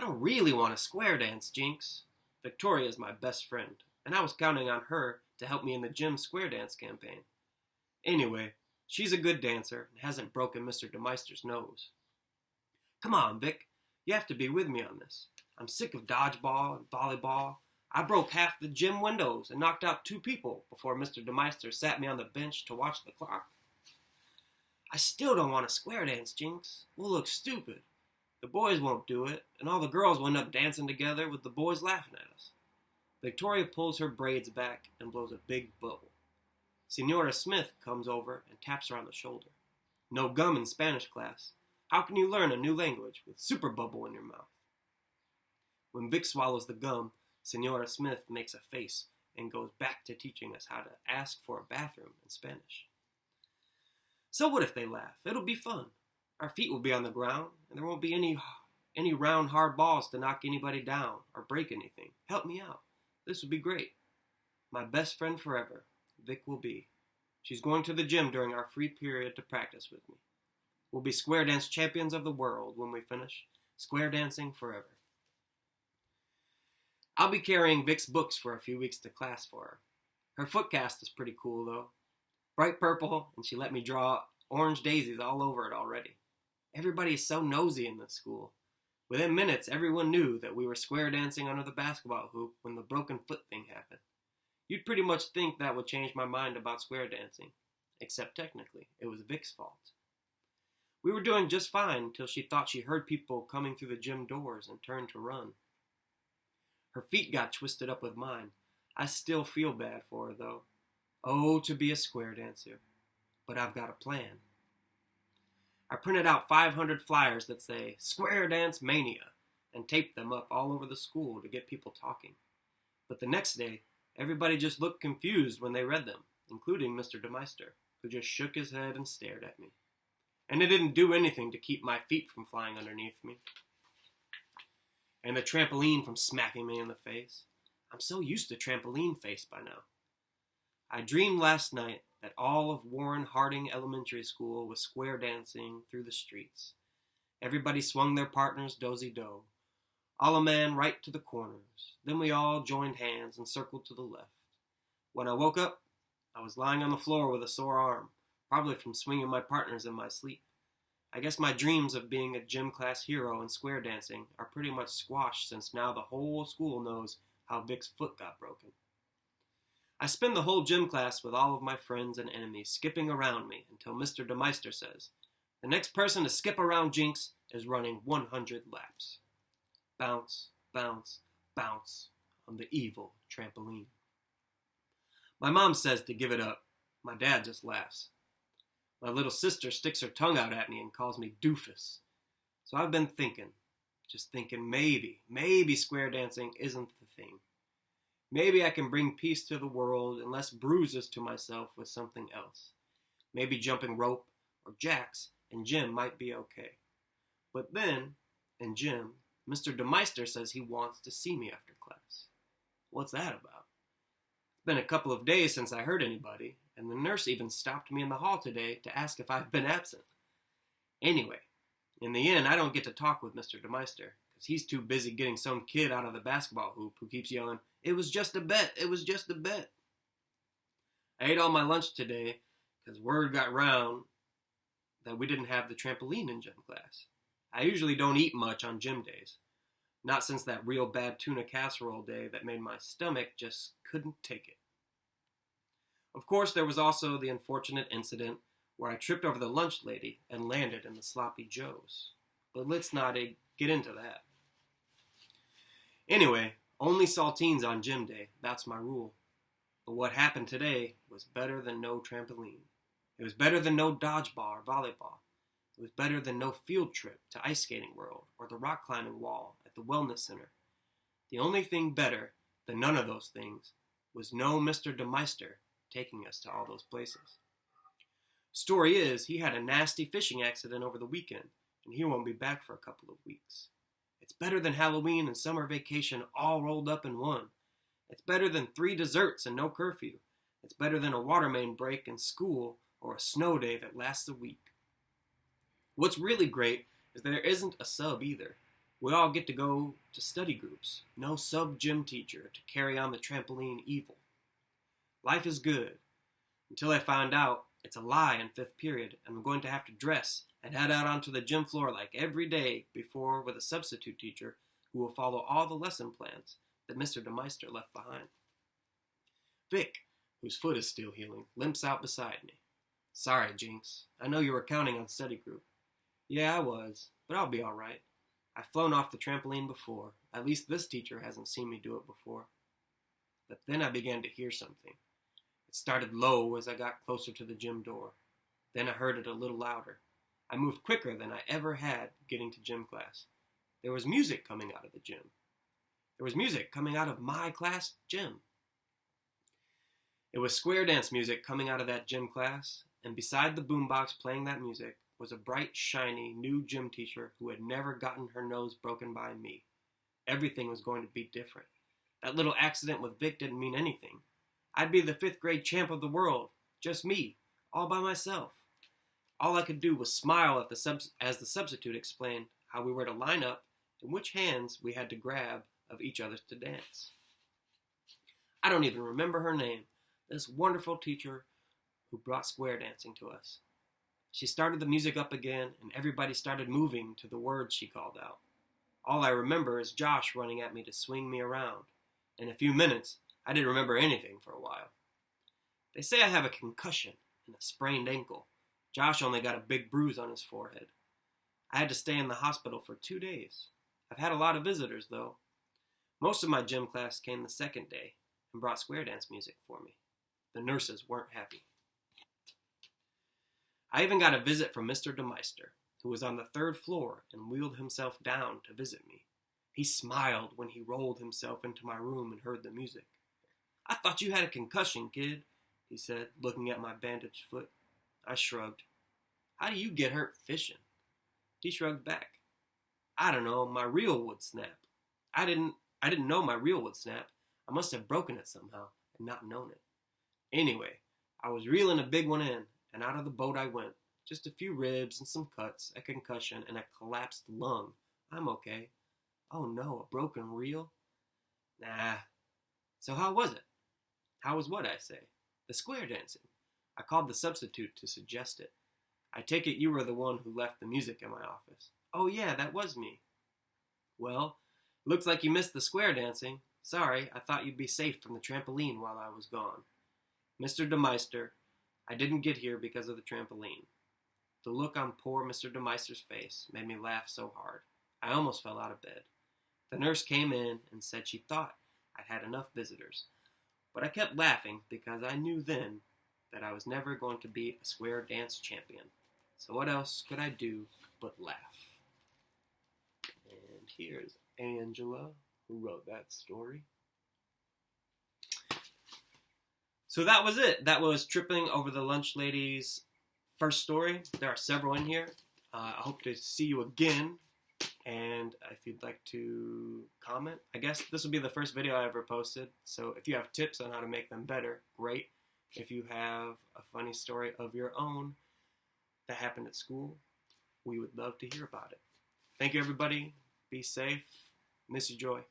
don't really want to square dance, Jinx. Victoria is my best friend, and I was counting on her to help me in the gym square dance campaign. Anyway, she's a good dancer and hasn't broken Mr. DeMeister's nose. Come on, Vic. You have to be with me on this. I'm sick of dodgeball and volleyball. I broke half the gym windows and knocked out 2 people before Mr. DeMeister sat me on the bench to watch the clock. I still don't want to square dance, Jinx. We'll look stupid. The boys won't do it, and all the girls will end up dancing together with the boys laughing at us. Victoria pulls her braids back and blows a big bubble. Senora Smith comes over and taps her on the shoulder. No gum in Spanish class. How can you learn a new language with super bubble in your mouth? When Vic swallows the gum, Senora Smith makes a face and goes back to teaching us how to ask for a bathroom in Spanish. So what if they laugh? It'll be fun. Our feet will be on the ground, and there won't be any round, hard balls to knock anybody down or break anything. Help me out. This would be great. My best friend forever, Vic will be. She's going to the gym during our free period to practice with me. We'll be square dance champions of the world when we finish. Square dancing forever. I'll be carrying Vic's books for a few weeks to class for her. Her foot cast is pretty cool, though. Bright purple, and she let me draw orange daisies all over it already. Everybody is so nosy in this school. Within minutes, everyone knew that we were square dancing under the basketball hoop when the broken foot thing happened. You'd pretty much think that would change my mind about square dancing, except technically, it was Vic's fault. We were doing just fine until she thought she heard people coming through the gym doors and turned to run. Her feet got twisted up with mine. I still feel bad for her, though. Oh, to be a square dancer. But I've got a plan. I printed out 500 flyers that say, Square Dance Mania, and taped them up all over the school to get people talking. But the next day, everybody just looked confused when they read them, including Mr. DeMeister, who just shook his head and stared at me. And it didn't do anything to keep my feet from flying underneath me. And the trampoline from smacking me in the face. I'm so used to trampoline face by now. I dreamed last night that all of Warren Harding Elementary School was square dancing through the streets. Everybody swung their partners dozy-do. All a man right to the corners. Then we all joined hands and circled to the left. When I woke up, I was lying on the floor with a sore arm, probably from swinging my partners in my sleep. I guess my dreams of being a gym class hero in square dancing are pretty much squashed since now the whole school knows how Vic's foot got broken. I spend the whole gym class with all of my friends and enemies skipping around me until Mr. DeMeister says, the next person to skip around Jinx is running 100 laps. Bounce, bounce, bounce on the evil trampoline. My mom says to give it up. My dad just laughs. My little sister sticks her tongue out at me and calls me doofus. So I've been thinking, maybe square dancing isn't the thing. Maybe I can bring peace to the world and less bruises to myself with something else. Maybe jumping rope or jacks in gym might be okay. But then, in gym, Mr. DeMeister says he wants to see me after class. What's that about? It's been a couple of days since I heard anybody, and the nurse even stopped me in the hall today to ask if I've been absent. Anyway, in the end, I don't get to talk with Mr. DeMeister, because he's too busy getting some kid out of the basketball hoop who keeps yelling, "It was just a bet, it was just a bet." I ate all my lunch today, because word got round that we didn't have the trampoline in gym class. I usually don't eat much on gym days. Not since that real bad tuna casserole day that made my stomach just couldn't take it. Of course, there was also the unfortunate incident where I tripped over the lunch lady and landed in the sloppy joes. But let's not get into that. Anyway, only saltines on gym day, that's my rule. But what happened today was better than no trampoline. It was better than no dodgeball or volleyball. It was better than no field trip to Ice Skating World or the rock climbing wall at the Wellness Center. The only thing better than none of those things was no Mr. DeMeister taking us to all those places. Story is, he had a nasty fishing accident over the weekend, and he won't be back for a couple of weeks. It's better than Halloween and summer vacation all rolled up in one. It's better than 3 desserts and no curfew. It's better than a water main break in school or a snow day that lasts a week. What's really great is there isn't a sub either. We all get to go to study groups. No sub-gym teacher to carry on the trampoline evil. Life is good. Until I found out it's a lie in 5th period, and I'm going to have to dress and head out onto the gym floor like every day before with a substitute teacher who will follow all the lesson plans that Mr. DeMeister left behind. Vic, whose foot is still healing, limps out beside me. Sorry, Jinx. I know you were counting on study group. Yeah, I was, but I'll be all right. I've flown off the trampoline before. At least this teacher hasn't seen me do it before. But then I began to hear something. It started low as I got closer to the gym door. Then I heard it a little louder. I moved quicker than I ever had getting to gym class. There was music coming out of the gym. There was music coming out of my class gym. It was square dance music coming out of that gym class, and beside the boombox playing that music was a bright, shiny, new gym teacher who had never gotten her nose broken by me. Everything was going to be different. That little accident with Vic didn't mean anything. I'd be the 5th grade champ of the world. Just me. All by myself. All I could do was smile as the substitute explained how we were to line up and which hands we had to grab of each other to dance. I don't even remember her name. This wonderful teacher who brought square dancing to us. She started the music up again, and everybody started moving to the words she called out. All I remember is Josh running at me to swing me around. In a few minutes, I didn't remember anything for a while. They say I have a concussion and a sprained ankle. Josh only got a big bruise on his forehead. I had to stay in the hospital for 2 days. I've had a lot of visitors, though. Most of my gym class came the 2nd day and brought square dance music for me. The nurses weren't happy. I even got a visit from Mr. DeMeister, who was on the 3rd floor and wheeled himself down to visit me. He smiled when he rolled himself into my room and heard the music. I thought you had a concussion, kid, he said, looking at my bandaged foot. I shrugged. How do you get hurt fishing? He shrugged back. I don't know, my reel would snap. I didn't know my reel would snap. I must have broken it somehow and not known it. Anyway, I was reeling a big one in, and out of the boat I went. Just a few ribs and some cuts, a concussion, and a collapsed lung. I'm okay. Oh no, a broken reel? Nah. So how was it? How was what, I say? The square dancing. I called the substitute to suggest it. I take it you were the one who left the music in my office. Oh yeah, that was me. Well, looks like you missed the square dancing. Sorry, I thought you'd be safe from the trampoline while I was gone. Mr. DeMeister, I didn't get here because of the trampoline. The look on poor Mr. DeMeister's face made me laugh so hard. I almost fell out of bed. The nurse came in and said she thought I'd had enough visitors. But I kept laughing because I knew then that I was never going to be a square dance champion. So what else could I do but laugh? And here's Angela, who wrote that story. So that was it. That was Tripping Over the Lunch Lady's first story. There are several in here. I hope to see you again. And if you'd like to comment, I guess this will be the first video I ever posted. So if you have tips on how to make them better, great. If you have a funny story of your own that happened at school, we would love to hear about it. Thank you, everybody. Be safe. Miss you, Joy.